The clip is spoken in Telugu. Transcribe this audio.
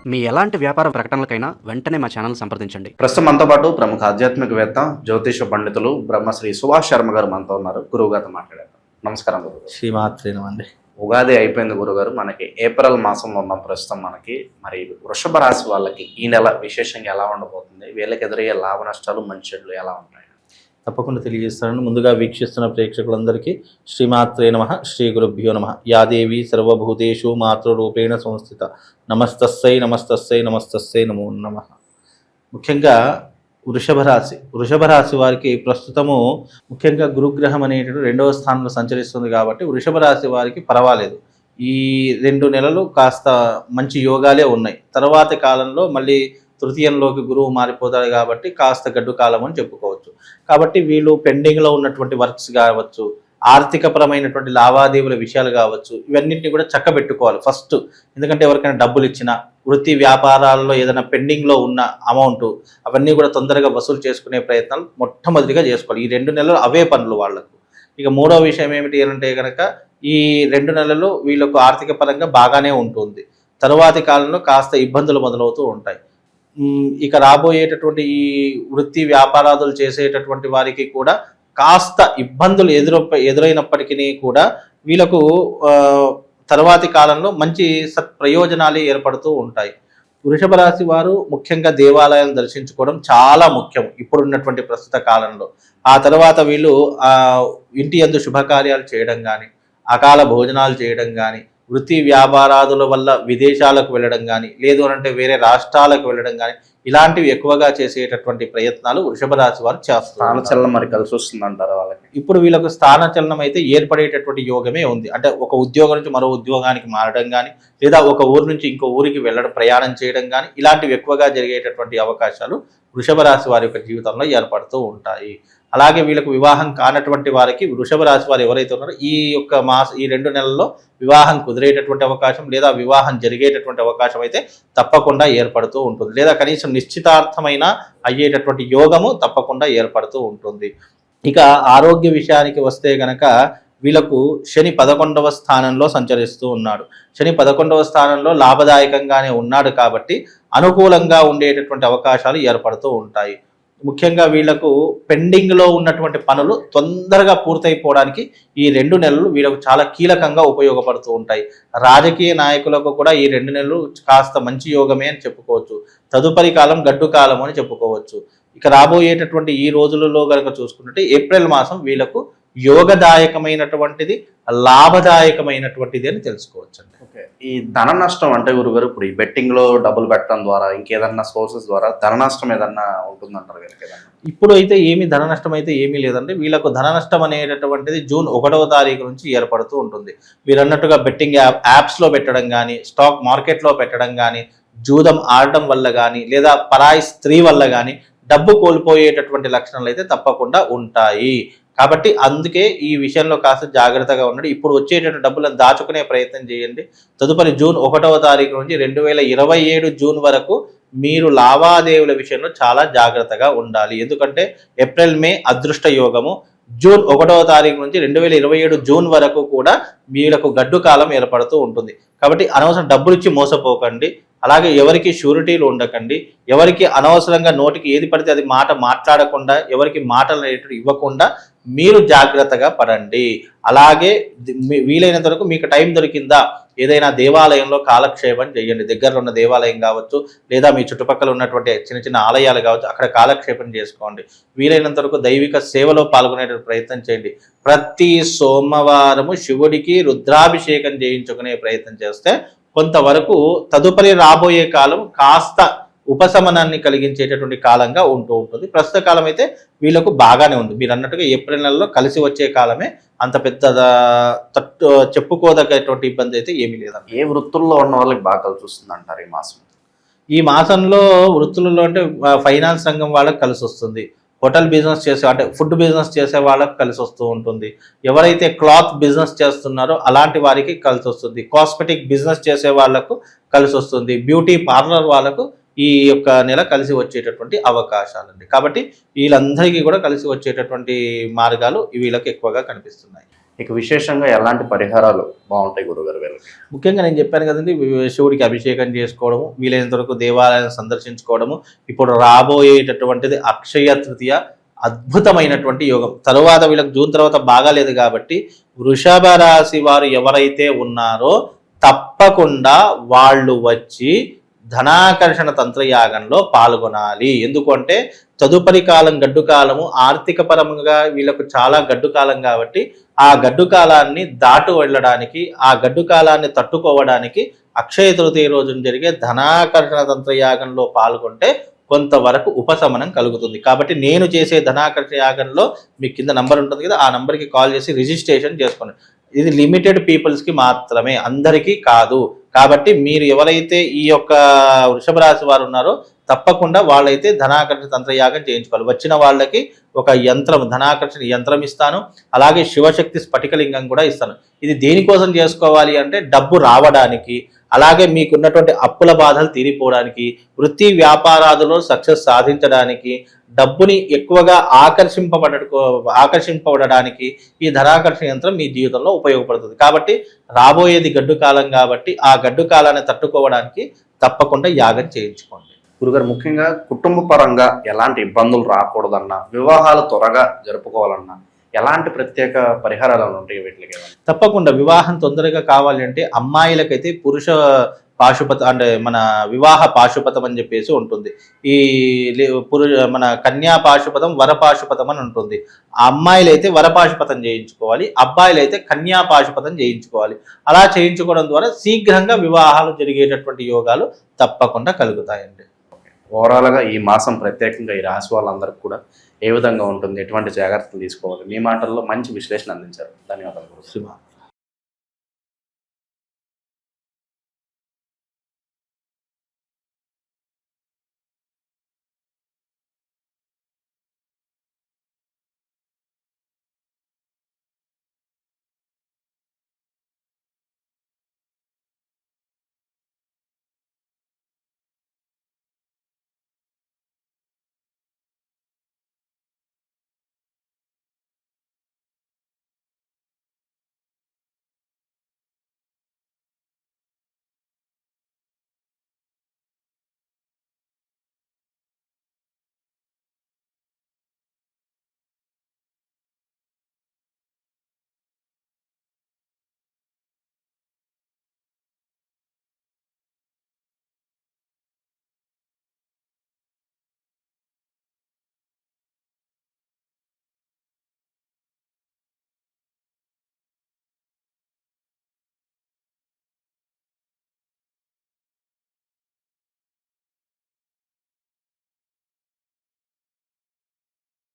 మీ ఎలాంటి వ్యాపార ప్రకటనలకైనా వెంటనే మా ఛానల్ సంప్రదించండి. ప్రస్తుతం మనతో పాటు ప్రముఖ ఆధ్యాత్మికవేత్త జ్యోతిష పండితులు బ్రహ్మశ్రీ సుభాష్ శర్మ గారు మనతో ఉన్నారు. గురువు గారితో మాట్లాడారు. నమస్కారం గురువు. శ్రీమాత్రేనమండి. ఉగాది అయిపోయింది గురుగారు. మనకి ఏప్రిల్ మాసంలో ఉన్నాం ప్రస్తుతం. మనకి మరి వృషభ రాశి వాళ్ళకి ఈ నెల విశేషంగా ఎలా ఉండబోతుంది? వీళ్ళకి ఎదురయ్యే లాభ నష్టాలు మంచి చెడులు ఎలా ఉంటాయి? తప్పకుండా తెలియజేస్తాను. ముందుగా వీక్షిస్తున్న ప్రేక్షకులందరికీ శ్రీమాత్రే నమః, శ్రీ గురుభ్యో నమః. యాదేవి సర్వభూతేషు మాతృరూపేణ సంస్థిత. నమస్తస్సై నమస్తస్సై నమస్తస్సై నమో నమః. ముఖ్యంగా వృషభ రాశి వారికి ప్రస్తుతము ముఖ్యంగా గురుగ్రహం అనేటువంటి 2వ స్థానంలో సంచరిస్తుంది కాబట్టి వృషభ రాశి వారికి పర్వాలేదు. ఈ 2 నెలలు కాస్త మంచి యోగాలే ఉన్నాయి. తర్వాతి కాలంలో మళ్ళీ తృతీయంలోకి గురువు మారిపోతాడు కాబట్టి కాస్త గడ్డు కాలం అని చెప్పుకోవచ్చు. కాబట్టి వీళ్ళు పెండింగ్లో ఉన్నటువంటి వర్క్స్ కావచ్చు, ఆర్థికపరమైనటువంటి లావాదేవీల విషయాలు కావచ్చు, ఇవన్నింటినీ కూడా చక్కబెట్టుకోవాలి ఫస్ట్. ఎందుకంటే ఎవరికైనా డబ్బులు ఇచ్చినా, వృత్తి వ్యాపారాల్లో ఏదైనా పెండింగ్లో ఉన్న అమౌంట్ అవన్నీ కూడా తొందరగా వసూలు చేసుకునే ప్రయత్నాలు మొట్టమొదటిగా చేసుకోవాలి. ఈ 2 నెలలు అవే పనులు వాళ్లకు. ఇక మూడో విషయం ఏమిటి అంటే కనుక ఈ 2 నెలలు వీళ్ళకు ఆర్థిక పరంగా బాగానే ఉంటుంది. తరువాతి కాలంలో కాస్త ఇబ్బందులు మొదలవుతూ ఉంటాయి. ఇక రాబోయేటటువంటి ఈ వృత్తి వ్యాపారాదులు చేసేటటువంటి వారికి కూడా కాస్త ఇబ్బందులు ఎదురైనప్పటికీ కూడా వీళ్ళకు తర్వాతి కాలంలో మంచి సత్ప్రయోజనాలు ఏర్పడుతూ ఉంటాయి. వృషభ రాశి వారు ముఖ్యంగా దేవాలయాలను దర్శించుకోవడం చాలా ముఖ్యం ఇప్పుడున్నటువంటి ప్రస్తుత కాలంలో. ఆ తర్వాత వీళ్ళు ఇంటి యందు శుభకార్యాలు చేయడం కానీ, అకాల భోజనాలు చేయడం కానీ, వృత్తి వ్యాపారాదుల వల్ల విదేశాలకు వెళ్ళడం కానీ, లేదు అంటే వేరే రాష్ట్రాలకు వెళ్ళడం కానీ, ఇలాంటివి ఎక్కువగా చేసేటటువంటి ప్రయత్నాలు వృషభ రాశి వారు చేస్తారు. స్థానచలనం మరి కలిసి వస్తుందంటారు వాళ్ళకి. ఇప్పుడు వీళ్ళకు స్థానచలనం అయితే ఏర్పడేటటువంటి యోగమే ఉంది. అంటే ఒక ఉద్యోగం నుంచి మరో ఉద్యోగానికి మారడం కానీ, లేదా ఒక ఊరు నుంచి ఇంకో ఊరికి వెళ్ళడం, ప్రయాణం చేయడం కానీ, ఇలాంటివి ఎక్కువగా జరిగేటటువంటి అవకాశాలు వృషభ రాశి వారి యొక్క జీవితంలో ఏర్పడుతూ ఉంటాయి. అలాగే వీళ్ళకు వివాహం కానటువంటి వారికి వృషభ రాశి వారు ఎవరైతే ఉన్నారో ఈ 2 నెలల్లో వివాహం కుదిరేటటువంటి అవకాశం, లేదా వివాహం జరిగేటటువంటి అవకాశం అయితే తప్పకుండా ఏర్పడుతూ ఉంటుంది. లేదా కనీసం నిశ్చితార్థమైన అయ్యేటటువంటి యోగము తప్పకుండా ఏర్పడుతూ ఉంటుంది. ఇక ఆరోగ్య విషయానికి వస్తే గనక వీళ్ళకు శని 11వ స్థానంలో సంచరిస్తూ ఉన్నాడు. శని 11వ స్థానంలో లాభదాయకంగానే ఉన్నాడు కాబట్టి అనుకూలంగా ఉండేటటువంటి అవకాశాలు ఏర్పడుతూ ఉంటాయి. ముఖ్యంగా వీళ్లకు పెండింగ్లో ఉన్నటువంటి పనులు తొందరగా పూర్తయిపోవడానికి ఈ 2 నెలలు వీళ్ళకు చాలా కీలకంగా ఉపయోగపడుతూ ఉంటాయి. రాజకీయ నాయకులకు కూడా ఈ 2 నెలలు కాస్త మంచి యోగమే అని చెప్పుకోవచ్చు. తదుపరి కాలం గడ్డు కాలం అని చెప్పుకోవచ్చు. ఇక రాబోయేటటువంటి ఈ రోజులలో కనుక చూసుకున్నట్టు ఏప్రిల్ మాసం వీళ్ళకు యోగదాయకమైనటువంటిది, లాభదాయకమైనటువంటిది అని తెలుసుకోవచ్చు అండి. ఓకే. ఈ ధన నష్టం అంటే గురుగారు ఇప్పుడు ఈ బెట్టింగ్ లో డబ్బులు పెట్టడం ద్వారా ఇంకేదన్నా సోర్సెస్ ద్వారా ధన నష్టం ఏదన్నా ఉంటుందంటారు వీళ్ళకి? ఇప్పుడు అయితే ధన నష్టం అయితే ఏమీ లేదండి. వీళ్ళకు ధన నష్టం అనేటటువంటిది జూన్ 1వ తారీఖు నుంచి ఏర్పడుతూ ఉంటుంది. మీరు అన్నట్టుగా బెట్టింగ్ యాప్స్లో పెట్టడం కానీ, స్టాక్ మార్కెట్లో పెట్టడం కానీ, జూదం ఆడటం వల్ల కానీ, లేదా పరాయి స్త్రీ వల్ల కానీ డబ్బు కోల్పోయేటటువంటి లక్షణాలు అయితే తప్పకుండా ఉంటాయి. కాబట్టి అందుకే ఈ విషయంలో కాస్త జాగ్రత్తగా ఉండండి. ఇప్పుడు వచ్చేటటువంటి డబ్బులను దాచుకునే ప్రయత్నం చేయండి. తదుపరి జూన్ 1వ తారీఖు నుంచి 2027 జూన్ వరకు మీరు లావాదేవీల విషయంలో చాలా జాగ్రత్తగా ఉండాలి. ఎందుకంటే ఏప్రిల్ మే అదృష్ట యోగము, జూన్ 1వ తారీఖు నుంచి 2027 జూన్ వరకు కూడా వీళ్ళకు గడ్డు కాలం ఏర్పడుతూ ఉంటుంది. కాబట్టి అనవసరం డబ్బులు ఇచ్చి మోసపోకండి. అలాగే ఎవరికి షూరిటీలు ఉండకండి. ఎవరికి అనవసరంగా నోటికి ఏది పడితే అది మాట మాట్లాడకుండా, ఎవరికి మాటలు ఇవ్వకుండా మీరు జాగ్రత్తగా పడండి. అలాగే వీలైనంత వరకు మీకు టైం దొరికిందా ఏదైనా దేవాలయంలో కాలక్షేపం చేయండి. దగ్గరలో ఉన్న దేవాలయం కావచ్చు, లేదా మీ చుట్టుపక్కల ఉన్నటువంటి చిన్న చిన్న ఆలయాలు కావచ్చు, అక్కడ కాలక్షేపం చేసుకోండి. వీలైనంత వరకు దైవిక సేవలో పాల్గొనేటువంటి ప్రయత్నం చేయండి. ప్రతి సోమవారము శివుడికి రుద్రాభిషేకం చేయించుకునే ప్రయత్నం చేస్తే కొంతవరకు తదుపరి రాబోయే కాలం కాస్త ఉపశమనాన్ని కలిగించేటటువంటి కాలంగా ఉంటూ ఉంటుంది. ప్రస్తుత కాలం అయితే వీళ్ళకు బాగానే ఉంది. మీరు అన్నట్టుగా ఏప్రిల్ నెలలో కలిసి వచ్చే కాలమే. అంత పెద్ద చెప్పుకోదగ్గటువంటి ఇబ్బంది అయితే ఏమీ లేదండి. ఏ వృత్తుల్లో ఉన్న వాళ్ళకి బాగా కలిసి వస్తుంది అంటారు ఈ మాసం? ఈ మాసంలో వృత్తులలో అంటే ఫైనాన్స్ రంగం వాళ్ళకి కలిసి వస్తుంది. హోటల్ బిజినెస్ చేసే అంటే ఫుడ్ బిజినెస్ చేసే వాళ్ళకి కలిసి వస్తూ ఉంటుంది. ఎవరైతే క్లాత్ బిజినెస్ చేస్తున్నారో అలాంటి వారికి కలిసి వస్తుంది. కాస్మెటిక్ బిజినెస్ చేసే వాళ్ళకు కలిసి వస్తుంది. బ్యూటీ పార్లర్ వాళ్ళకు ఈ యొక్క నెల కలిసి వచ్చేటటువంటి అవకాశాలండి. కాబట్టి వీళ్ళందరికీ కూడా కలిసి వచ్చేటటువంటి మార్గాలు వీళ్ళకి ఎక్కువగా కనిపిస్తున్నాయి. ఇక విశేషంగా ఎలాంటి పరిహారాలు బాగుంటాయి గురుగారు వీళ్ళకి? ముఖ్యంగా నేను చెప్పాను కదండి, శివుడికి అభిషేకం చేసుకోవడము, వీలైనంత వరకు దేవాలయాన్ని సందర్శించుకోవడము. ఇప్పుడు రాబోయేటటువంటిది అక్షయ తృతీయ, అద్భుతమైనటువంటి యోగం. తరువాత వీళ్ళకి జూన్ తర్వాత బాగాలేదు కాబట్టి వృషభ రాశి వారు ఎవరైతే ఉన్నారో తప్పకుండా వాళ్ళు వచ్చి ధనాకర్షణ తంత్రయాగంలో పాల్గొనాలి. ఎందుకంటే తదుపరి కాలం గడ్డు కాలము, ఆర్థిక పరంగా వీళ్ళకు చాలా గడ్డు కాలం కాబట్టి ఆ గడ్డు కాలాన్ని దాటు వెళ్ళడానికి, ఆ గడ్డు కాలాన్ని తట్టుకోవడానికి అక్షయ తృతీయ రోజున జరిగే ధనాకర్షణ తంత్రయాగంలో పాల్గొంటే కొంతవరకు ఉపశమనం కలుగుతుంది. కాబట్టి నేను చేసే ధనాకర్షణ యాగంలో మీ కింద నంబర్ ఉంటుంది కదా, ఆ నంబర్కి కాల్ చేసి రిజిస్ట్రేషన్ చేసుకోండి. ఇది లిమిటెడ్ పీపుల్స్కి మాత్రమే, అందరికీ కాదు. కాబట్టి మీరు ఎవరైతే ఈ యొక్క వృషభ రాశి వారు ఉన్నారో తప్పకుండా వాళ్ళైతే ధనాకర్షణ తంత్రయాగం చేయించుకోవాలి. వచ్చిన వాళ్ళకి ఒక యంత్రం, ధనాకర్షణ యంత్రం ఇస్తాను, అలాగే శివశక్తి స్ఫటికలింగం కూడా ఇస్తాను. ఇది దేనికోసం చేసుకోవాలి అంటే డబ్బు రావడానికి, అలాగే మీకున్నటువంటి అప్పుల బాధలు తీరిపోవడానికి, వృత్తి వ్యాపారాలలో సక్సెస్ సాధించడానికి, డబ్బుని ఎక్కువగా ఆకర్షింపబడడానికి ఈ ధనాకర్షణ యంత్రం మీ జీవితంలో ఉపయోగపడుతుంది. కాబట్టి రాబోయేది గడ్డు కాలం కాబట్టి ఆ గడ్డు కాలాన్ని తట్టుకోవడానికి తప్పకుండా యాగం చేయించుకోండి. గురుగారు, ముఖ్యంగా కుటుంబ పరంగా ఎలాంటి ఇబ్బందులు రాకూడదన్నా, వివాహాలు త్వరగా జరుపుకోవాలన్నా ఎలాంటి ప్రత్యేక పరిహారాలు ఉంటాయి వీటికి? తప్పకుండా వివాహం తొందరగా కావాలి అంటే అమ్మాయిలకైతే పురుష పాశుపత అంటే మన వివాహ పాశుపతం అని చెప్పేసి ఉంటుంది. ఈ మన కన్యా పాశుపతం, వర పాశుపతం అని ఉంటుంది. ఆ అమ్మాయిలైతే వర పాశుపతం చేయించుకోవాలి, అబ్బాయిలైతే కన్యా పాశుపతం చేయించుకోవాలి. అలా చేయించుకోవడం ద్వారా శీఘ్రంగా వివాహాలు జరిగేటటువంటి యోగాలు తప్పకుండా కలుగుతాయండి. ఓవరాల్గా ఈ మాసం ప్రత్యేకంగా ఈ రాశి వాళ్ళందరికీ కూడా ఏ విధంగా ఉంటుంది, ఎటువంటి జాగ్రత్తలు తీసుకోవాలి, మీ మాటల్లో మంచి విశ్లేషణ అందించారు. ధన్యవాదాలు. శుభ